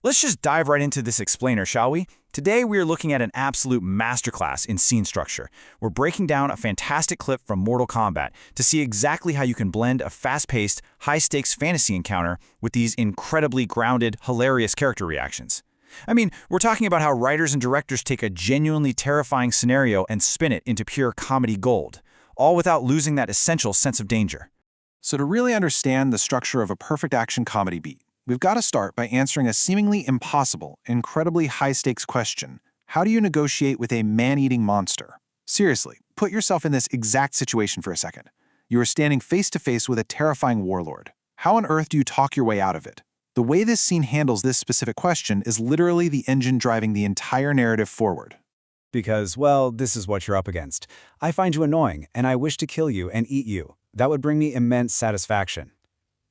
Let's just dive right into this explainer, shall we? Today we are looking at an absolute masterclass in scene structure. We're breaking down a fantastic clip from Mortal Kombat to see exactly how you can blend a fast-paced, high-stakes fantasy encounter with these incredibly grounded, hilarious character reactions. I mean, we're talking about how writers and directors take a genuinely terrifying scenario and spin it into pure comedy gold, all without losing that essential sense of danger. So to really understand the structure of a perfect action comedy beat, we've got to start by answering a seemingly impossible, incredibly high-stakes question. How do you negotiate with a man-eating monster? Seriously, put yourself in this exact situation for a second. You are standing face-to-face with a terrifying warlord. How on earth do you talk your way out of it? The way this scene handles this specific question is literally the engine driving the entire narrative forward. Because, well, this is what you're up against. I find you annoying, and I wish to kill you and eat you. That would bring me immense satisfaction.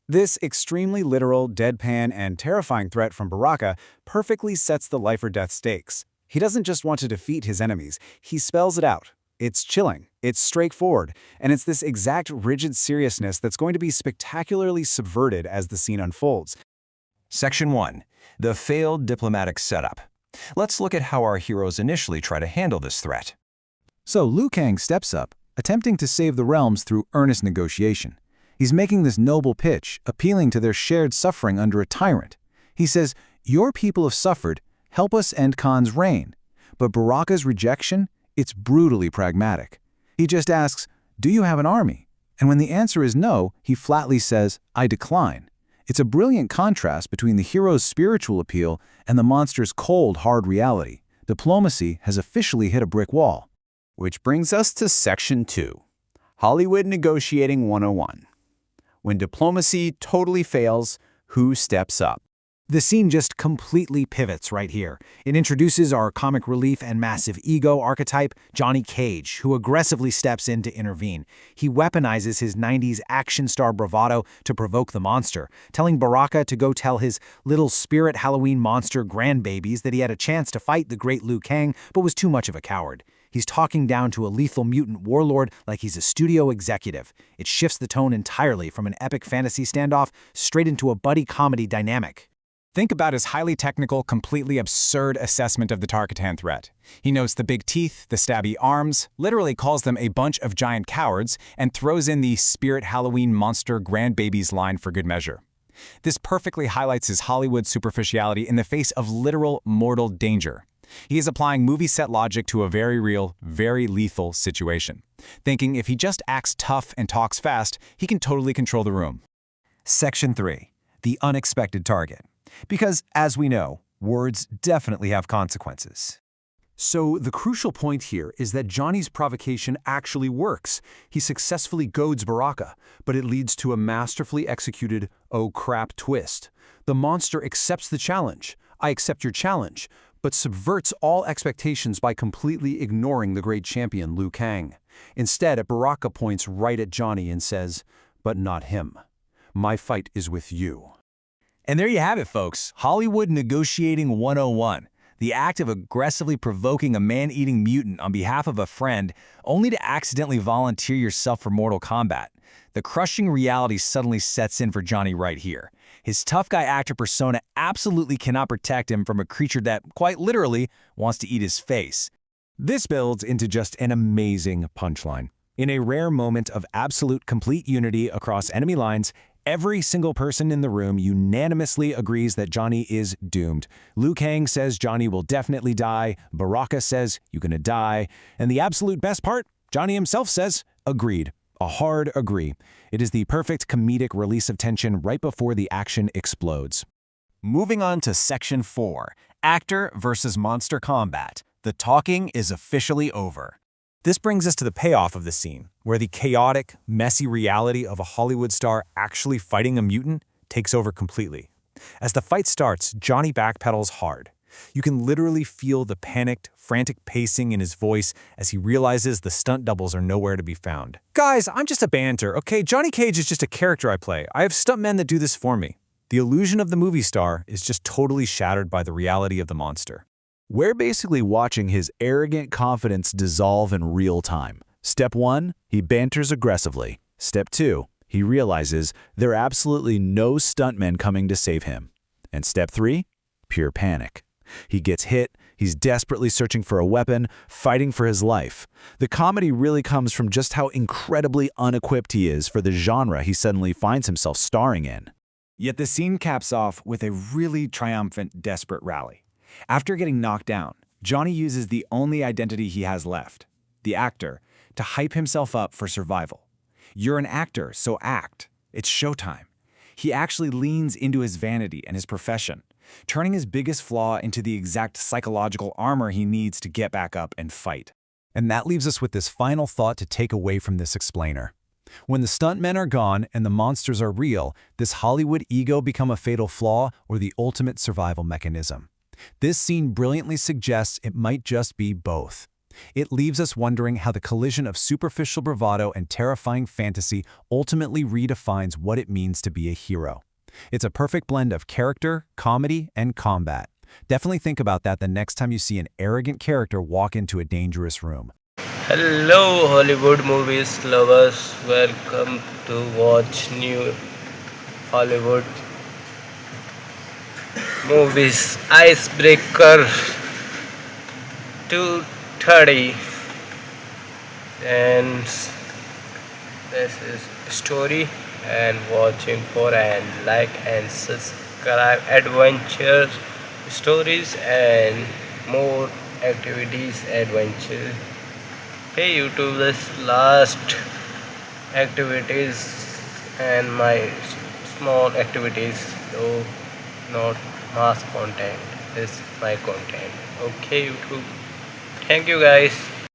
This extremely literal, deadpan, and terrifying threat from Baraka perfectly sets the life-or-death stakes. He doesn't just want to defeat his enemies, he spells it out. It's chilling, it's straightforward, and it's this exact rigid seriousness that's going to be spectacularly subverted as the scene unfolds. Section 1. The failed diplomatic setup. Let's look at how our heroes initially try to handle this threat. So Liu Kang steps up, attempting to save the realms through earnest negotiation. He's making this noble pitch, appealing to their shared suffering under a tyrant. He says, "Your people have suffered, help us end Khan's reign." But Baraka's rejection, it's brutally pragmatic. He just asks, "Do you have an army?" And when the answer is no, he flatly says, "I decline." It's a brilliant contrast between the hero's spiritual appeal and the monster's cold, hard reality. Diplomacy has officially hit a brick wall. Which brings us to Section 2. Hollywood Negotiating 101. When diplomacy totally fails, who steps up? The scene just completely pivots right here. It introduces our comic relief and massive ego archetype, Johnny Cage, who aggressively steps in to intervene. He weaponizes his 90s action star bravado to provoke the monster, telling Baraka to go tell his little spirit Halloween monster grandbabies that he had a chance to fight the great Liu Kang, but was too much of a coward. He's talking down to a lethal mutant warlord like he's a studio executive. It shifts the tone entirely from an epic fantasy standoff straight into a buddy comedy dynamic. Think about his highly technical, completely absurd assessment of the Tarkatan threat. He notes the big teeth, the stabby arms, literally calls them a bunch of giant cowards, and throws in the spirit Halloween monster grandbabies line for good measure. This perfectly highlights his Hollywood superficiality in the face of literal mortal danger. He is applying movie set logic to a very real, very lethal situation, thinking if he just acts tough and talks fast, he can totally control the room. Section 3. The unexpected target. Because, as we know, words definitely have consequences. So the crucial point here is that Johnny's provocation actually works. He successfully goads Baraka, but it leads to a masterfully executed "oh crap" twist. The monster accepts the challenge. "I accept your challenge," but subverts all expectations by completely ignoring the great champion Liu Kang. Instead, Baraka points right at Johnny and says, "But not him. My fight is with you." And there you have it, folks. Hollywood Negotiating 101. The act of aggressively provoking a man-eating mutant on behalf of a friend, only to accidentally volunteer yourself for Mortal Kombat. The crushing reality suddenly sets in for Johnny right here. His tough guy actor persona absolutely cannot protect him from a creature that, quite literally, wants to eat his face. This builds into just an amazing punchline. In a rare moment of absolute complete unity across enemy lines, every single person in the room unanimously agrees that Johnny is doomed. Liu Kang says Johnny will definitely die, Baraka says, "You're gonna die," and the absolute best part, Johnny himself says, "Agreed." A hard agree. It is the perfect comedic release of tension right before the action explodes. Moving on to Section 4, Actor versus Monster Combat. The talking is officially over. This brings us to the payoff of the scene, where the chaotic, messy reality of a Hollywood star actually fighting a mutant takes over completely. As the fight starts, Johnny backpedals hard. You can literally feel the panicked, frantic pacing in his voice as he realizes the stunt doubles are nowhere to be found. "Guys, I'm just a banter, okay? Johnny Cage is just a character I play. I have stuntmen that do this for me." The illusion of the movie star is just totally shattered by the reality of the monster. We're basically watching his arrogant confidence dissolve in real time. Step 1, he banters aggressively. Step 2, he realizes there are absolutely no stuntmen coming to save him. And step 3, pure panic. He gets hit, he's desperately searching for a weapon, fighting for his life. The comedy really comes from just how incredibly unequipped he is for the genre he suddenly finds himself starring in. Yet the scene caps off with a really triumphant, desperate rally. After getting knocked down, Johnny uses the only identity he has left, the actor, to hype himself up for survival. You're an actor, so act. It's showtime. He actually leans into his vanity and his profession, turning his biggest flaw into the exact psychological armor he needs to get back up and fight. And that leaves us with this final thought to take away from this explainer. When the stuntmen are gone and the monsters are real, does Hollywood ego become a fatal flaw or the ultimate survival mechanism? This scene brilliantly suggests it might just be both. It leaves us wondering how the collision of superficial bravado and terrifying fantasy ultimately redefines what it means to be a hero. It's a perfect blend of character, comedy, and combat. Definitely think about that the next time you see an arrogant character walk into a dangerous room. Hello Hollywood movies lovers, welcome to watch new Hollywood movies. Icebreaker 230, and this is story and watching for and like and subscribe adventure stories and more activities adventure. Hey YouTube, this last activities and my small activities, though not mass content, is my content. Okay YouTube, thank you guys.